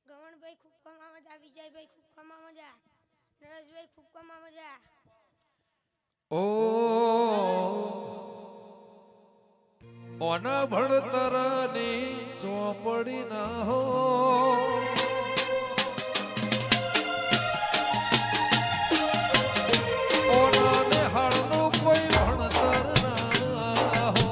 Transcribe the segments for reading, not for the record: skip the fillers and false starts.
ગવણભાઈ ખૂબ કમા મજા, વિજયભાઈ ખૂબ કમા મજા, નરેશભાઈ ખૂબ કમા મજા. ઓ ઓન ભણતરની ચોપડી ના હો ઓનાને હાળનું કોઈ ભણતર ના હો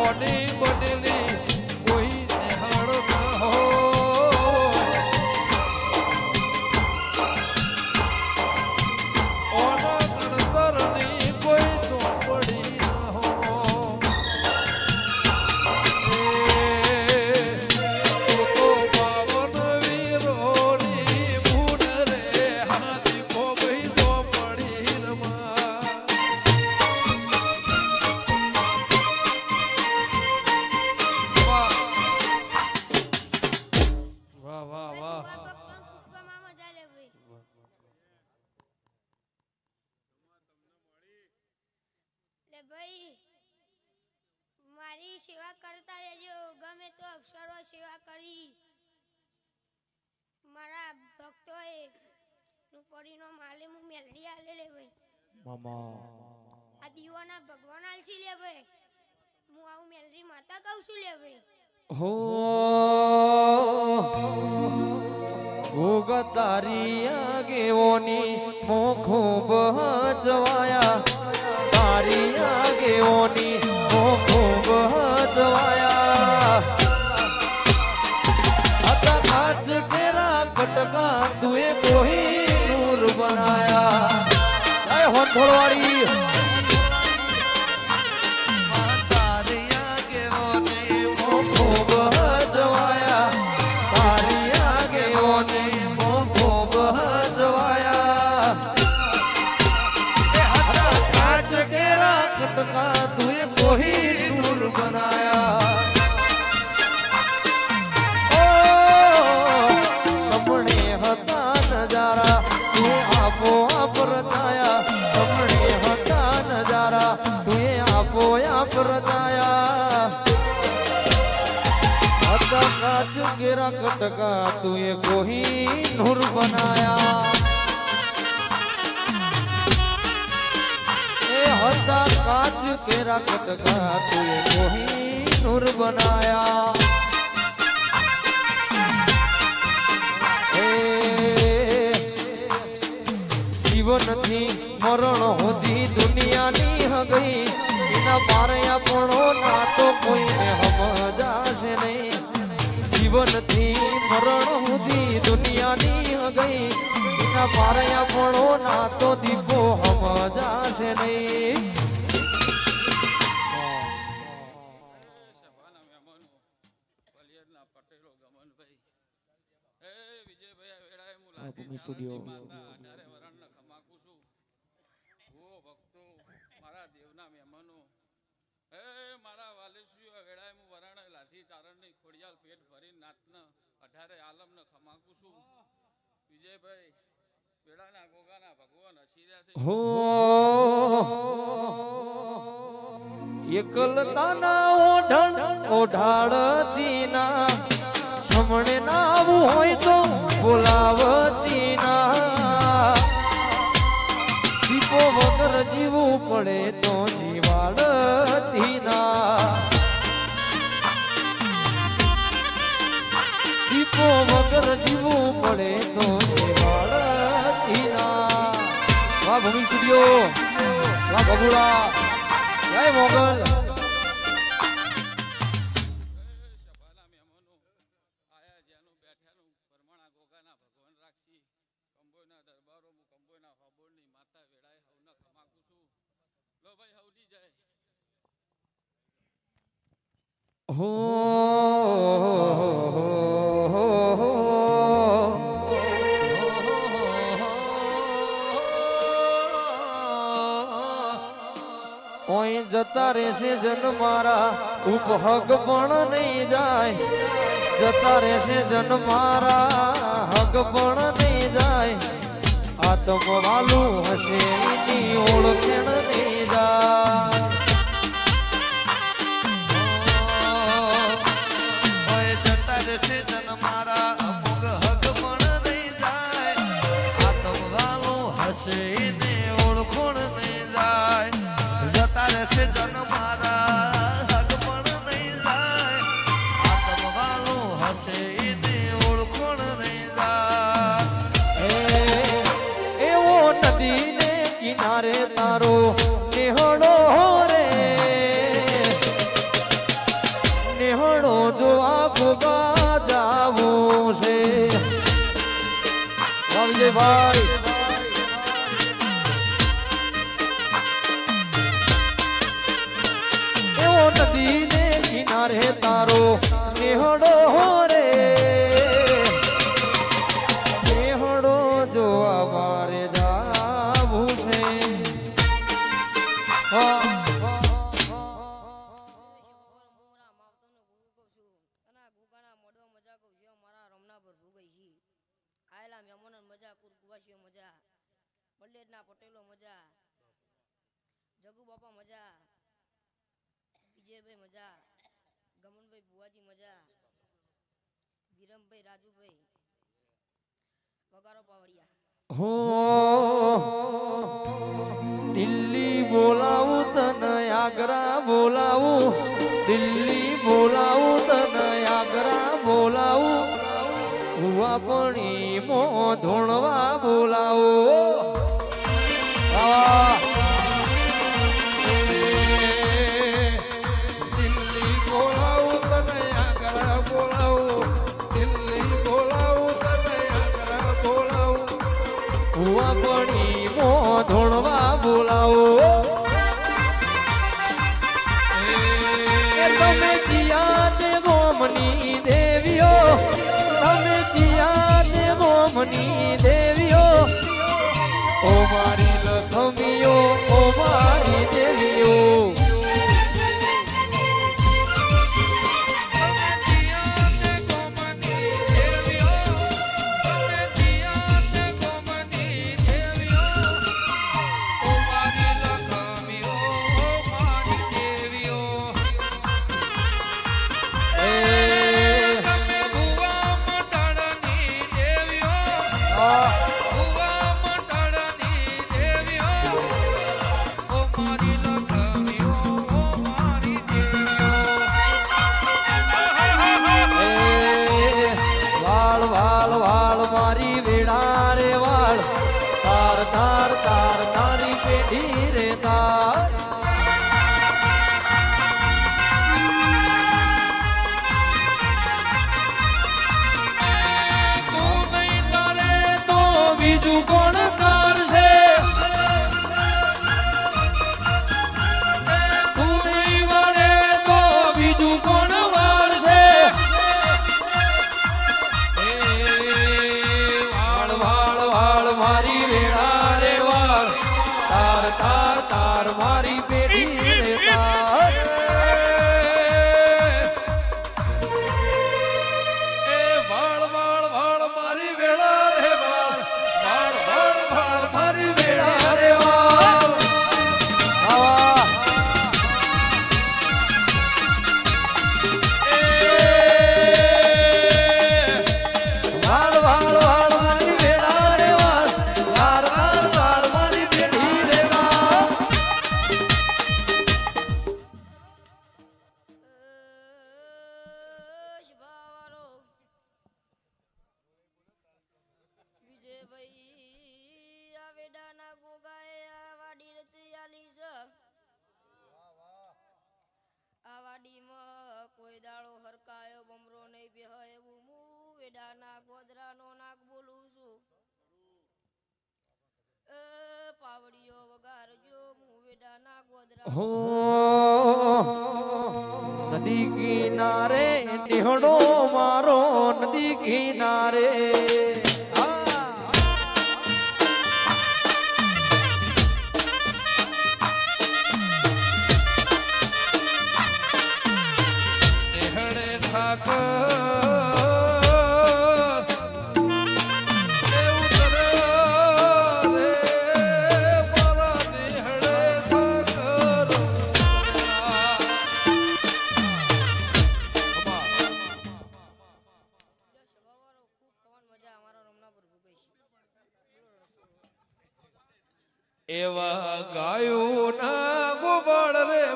ઓની બનેલી કોઈ નિહાળ ના હો ભાઈ મારી સેવા કરતા રહેજો, ગમે તો અવસરો સેવા કરી મારા ભક્તોએ નું માલે હું મેલડી આલે લે ભાઈ મામા આ દીવાના ભગવાન આલસી લે ભાઈ, હું આવું મેલડી માતા કહું છું લે ભાઈ. હો ભોગ તારી આગેઓની મોખો બહજવાયા, તારી આગેઓની મોખો બહજવાયા. હતા કાચ કેરા કટકા તુએ કોઈ નૂર બનાયા. જય હોઠવાડી તુએ કોઈ નૂર બનાયા. ઓ સમણે હતા નજારા તુએ આપો આપ રચાયા, સમણે હતા નજારા તુએ આપો આપ રચાયા. હતા કાચ કેરા કટકા તુએ કોઈ નૂર બનાયા. હતા કાચ કેરા કટકા તુએ કોઈ નૂર બનાયા. જીવનથી મરણ હોતી દુનિયાની હગઈ, એના પારયા પણો ના તો કોઈને સમજાશે નહીં. જીવનથી મરણ હોતી દુનિયાની હગઈ, એના પારયા પણો ના તો દીપો સમજાશે નહીં. સ્ટુડિયો મારા દેવના મહેમાનો હે મારા વાલેશ્રીઓ વેળાએ હું વરણ લાથી ચારણની ખોડિયાલ પેટ ભરી નાતને 18 આલમને ખમાકું છું. વિજયભાઈ વેળાના ગોગાના ભગવાન હસી રહ્યા છે. હો એકલતાના ઓઢણ ઓઢાડતી ના, સમણે ના આવું હોય તો બોલાવતી ના. દીપો વગર જીવવું પડે તો જીવાડતી ના. દીપો વગર જીવવું પડે તો જીવાડતી ના. વાહ ભૂમિ સ્ટુડિયો, વાહ બબુડા, જય મોગલ. હો ઓય જતા રહેશે જન મારા ઉપહગ પણ નહીં જાય, જતા રહેશે જન મારા હગ પણ નહીં જાય. આત્મ વાલું હશે એની ઓળખેણ નહીં જાય. હશે જન મારા હગ પણ નહીં જાય આતમ વાલો હશે એને ઓળખણ નહીં જાય એવો નદીને કિનારે તારો નેહડો રે નેહડો જોવા ભોગા જાવું છે વિજયભાઈ એવો નદીને કિનારે તારો નેહડો રે નેહડો જોવા મારે જાવું છે પટેલો મજા જગુ બાપા મજા વિજયભાઈ મજા ગમનભાઈ બુવાજી મજા વિરમભાઈ રાજુભાઈ વગારો પાવડિયા હો દિલ્હી બોલાવું તને આગ્રા બોલાવું દિલ્હી બોલાવું તને આગ્રા બોલાવું હુવા પણી મો ધોણવા બોલાવો દિલ્હી બોલાવું તને આગ્રા બોલાવું દિલ્હી બોલાવું તને આગ્રા બોલાવું હુવા પણી મો ધોણવા બોલાવો તમે જીયા દેવો મની દેવીઓ તમે જીયા દેવો મની દેવીઓ ઓ મારી લખમીઓ ઓ મારી દેવીઓ મારી વેડા રે વાળ તાર તાર તાર તારી પેઢી રે તાર તું નહીં તારે તો બીજું કોણ કરશે તું નહીં વળે તો બીજું કોણ વાળશે મારી વેળા રે વાળ તાર તાર તાર મારી પેઢી રે તાર એ વાળ વાળ વાળ મારી વેળા રે વાળ વાળ વાળ વાળ મારી વેળા રે વાળ આવા વાળ વાળ વાળ મારી વેળા રે વાળ તાર તાર તાર મારી પેઢી રે વાળ શિવાવાળો વિજયભાઈ આ વેડાના ગોગાએ આ વાડી રચી આલી છે આ વાડીમાં કોઈ દાડો હરકાયો બમરો નહીં બેહ એવું હું વેડાના ગોદરાનો નાક બોલું છું પાવડીઓ વગારજો હું વેડાના ગોદરા હો નદી કિનારે ટેહડો મારો નદી કિનારે નેહડે ઠાકર એ ઉતરે રે મારા નેહડે ઠાકર શિવાવાળો ખૂબ કવન મજા અમારા રમના પર ભૂગઈ છે એવા ગાયો ના ગોબળ રે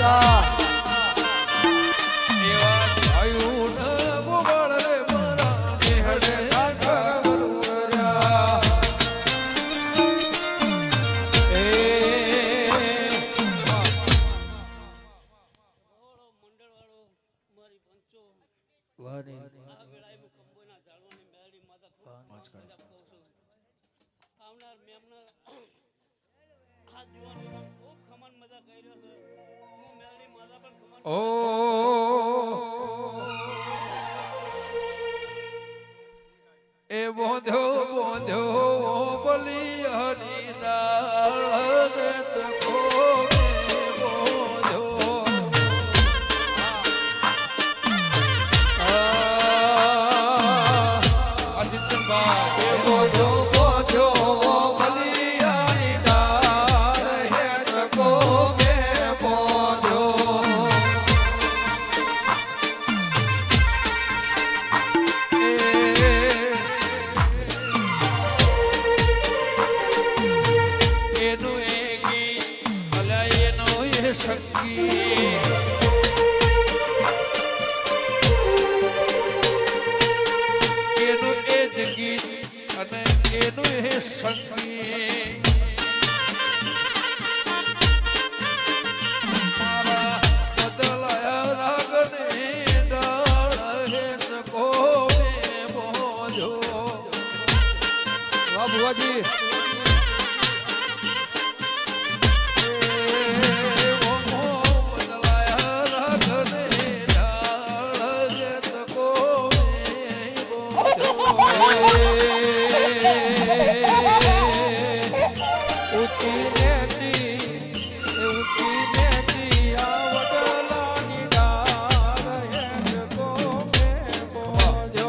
વાહ એવા છાયું ન ગોવાળ રે મારા નેહડે ઠાઠર વરુર્યા. એ આવનાર મેમને આ દીવાનો ખૂબ ખમણ મજા કરી રહ્યો છે હું મેલની માતા પણ ખમણ ઓ એ બોંધ્યો બલિયાની ડાળ ને ચકો મે બોંધ્યો. આદિત્યભાઈ બોજો બોજો બલિયાની ડાળ હેઠકો મે બોજો. એનું એ ગીત અલા એનો એ સંગીત એનું એ જ ગીત અને એનું એ સંગીત મારા બદલાયા રાગને ડાળ હેઠકો મે બોજો. વાહ ભુવાજી ઊંચી નેતી આ વડલાની ડાળ હેઠકો મે બોજો.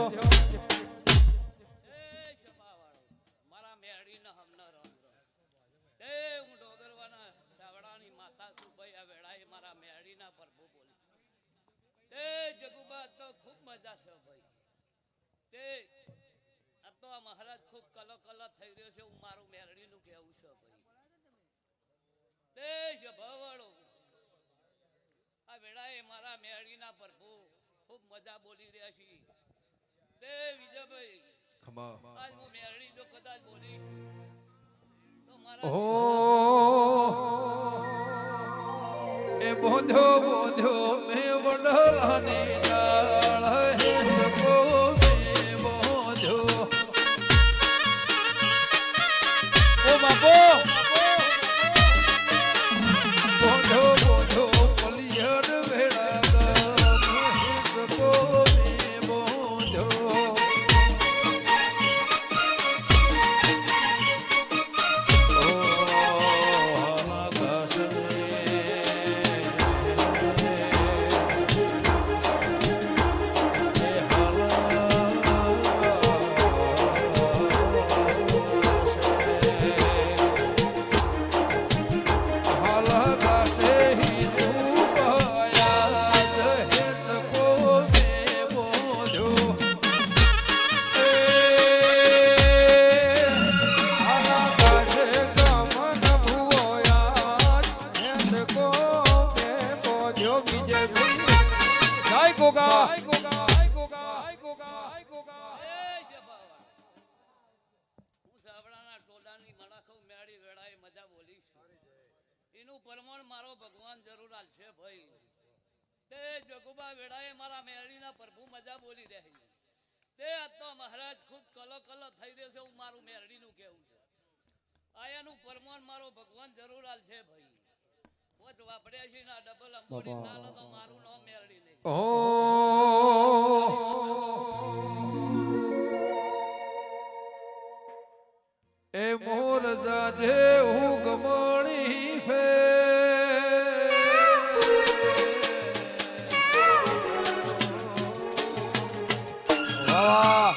મારા મેળીના હમણાં રામ તે હું ડોગરવાના ચાવડાની માતા છું ભાઈ આ વેળાએ મારા મેળીના પ્રભુ બોલી તે જગુબા તો ખૂબ મજા છે ભાઈ તે આ તો આ મહારાજ ખૂબ કલો કલો થઈ રહ્યો છે હું મારું મેળડીનું કહેવું છે ભાઈ તે જ ભવળો આ વેળાએ મારા મેળડીના પ્રભુ ખૂબ મજા બોલી રહ્યા છે તે વિજયભાઈ આજ હું મેળડી જો કદાચ બોલીશ તો મારા એ બોંધ્યો મેં વડલાની ડાળ હેઠકો મે બોંધ્યો. ઓ બાપો બોંધ્યો પલિયડ વેળા ગામ હેઠકો મે બોંધ્યો. જય ગોગા એ છે બાવા. હું સાવડાના ટોડાની મણાખો મેળી વેળાએ મજા બોલીશ એનું પરમાણ મારો ભગવાન જરૂર આલશે ભાઈ તે જગુબા વેળાએ મારા મેળીના પ્રભુ મજા બોલી રહી તે આ તો મહારાજ ખૂબ કલો કલો થઈ રહ્યો છે હું મારું મેળડીનું કહેવું છે આયાનું પરમાણ મારો ભગવાન જરૂર આલશે ભાઈ પોચ વાપડ્યા છે ના ડબલ અંબોડી ના લો તો મારું નામ મેળડી નહીં એ મોર જાજે હું ગમણી ફે વાહ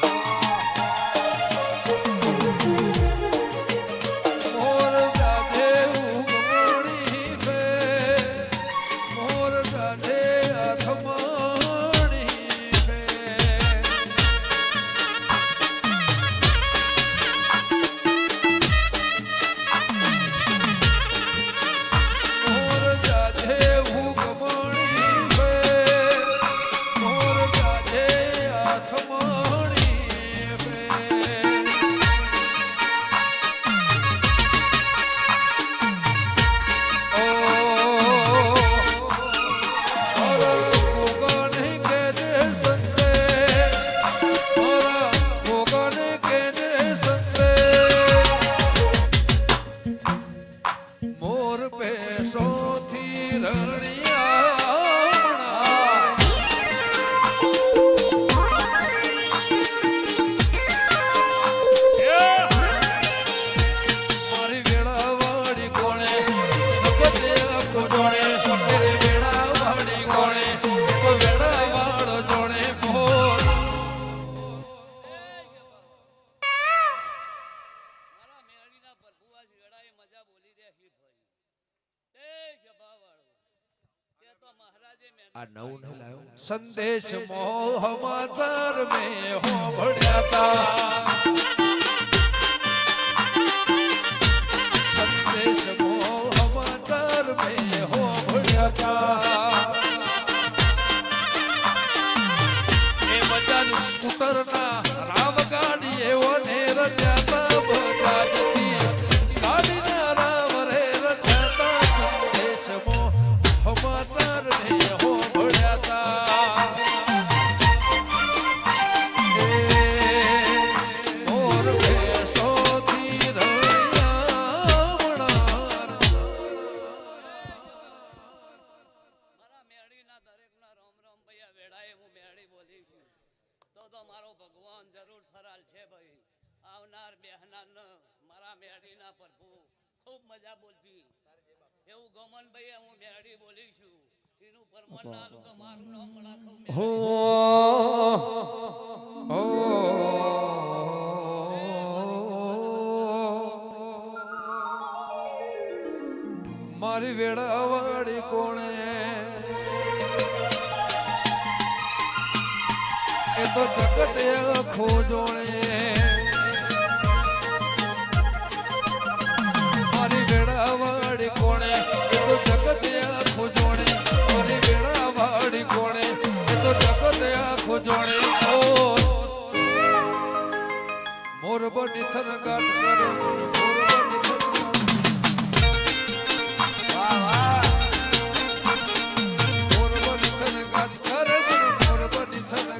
મોર જાજે હું ગમણી ફે મોર જાજે અથમણી તો મહારાજે મેં આ નવું નહીં લાવ્યો સંદેશ મોહ સમાચાર મેં હોભળ્યા તા સંદેશ મોહ સમાચાર મેં હોભળ્યા તા એ બજાજ સ્કૂટર ના રામ ગાડી એવો ને રચ્યા તા બધા જતી ગાડીના રામ રે રચ્યા તા સંદેશ મોહ સમાચાર મેં હોભળ્યા તા મોર ભેંસોથી રળિયામણાર મારા મેળીના દરેકના રોમ રોમ ભૈયા વેળાએ હું મેળી બોલી છું તો મારો ભગવાન જરૂર ફરાલ છે ભાઈ આવનાર બેહનાર મારા મેળીના પ્રભુ ખૂબ મજા બોલતી એવું ગમન ભાઈ હું મેળી બોલી છું એનું પરમાન નાનું તો મારું નામ મળા ખૂબ મારી વેળાવાળી કોણે એ તો જગત આખો જોણે મારી વેળાવાળી કોણે એ તો જગત આખો જોણે મારી વેળાવાળી કોણે એ તો જગત આખો જોણે મોર બની થન ગાટ કરે મોર બની થન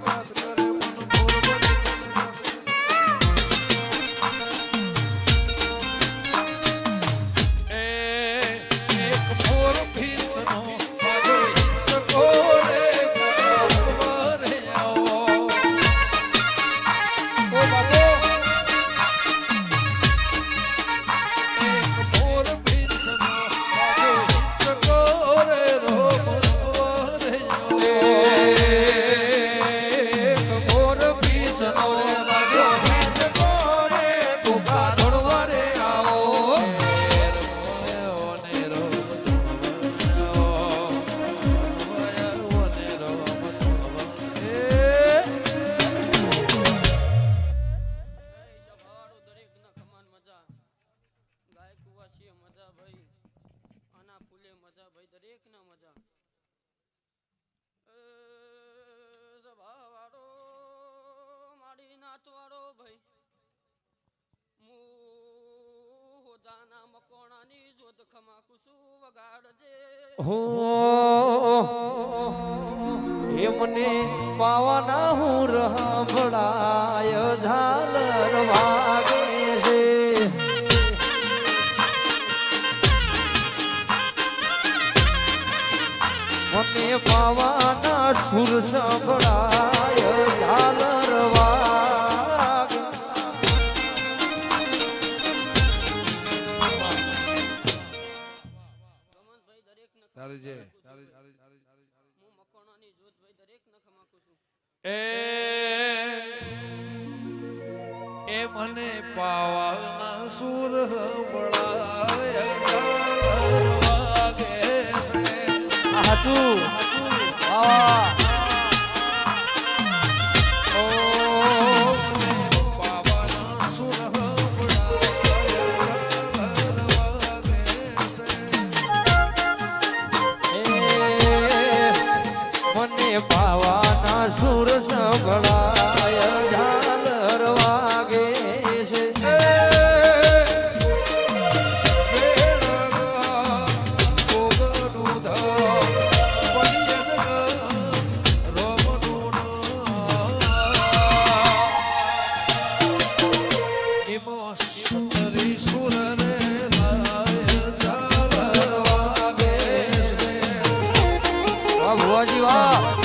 એમને પાવાના હું રહબડાય ઝાલર વાગે છે મને પાવાના સુર સંભળાય ઝાલર વાગે તારે જે એ મને પાવાના સુર હંભળાય ઝાલર વાગે છે હાચું ઓ મને પાવાના સુર હંભળાય ઝાલર વાગે છે મને પાવાના સુર સંભળાય ઝાલર વાગે છે વાહ ભુવાજી વાહ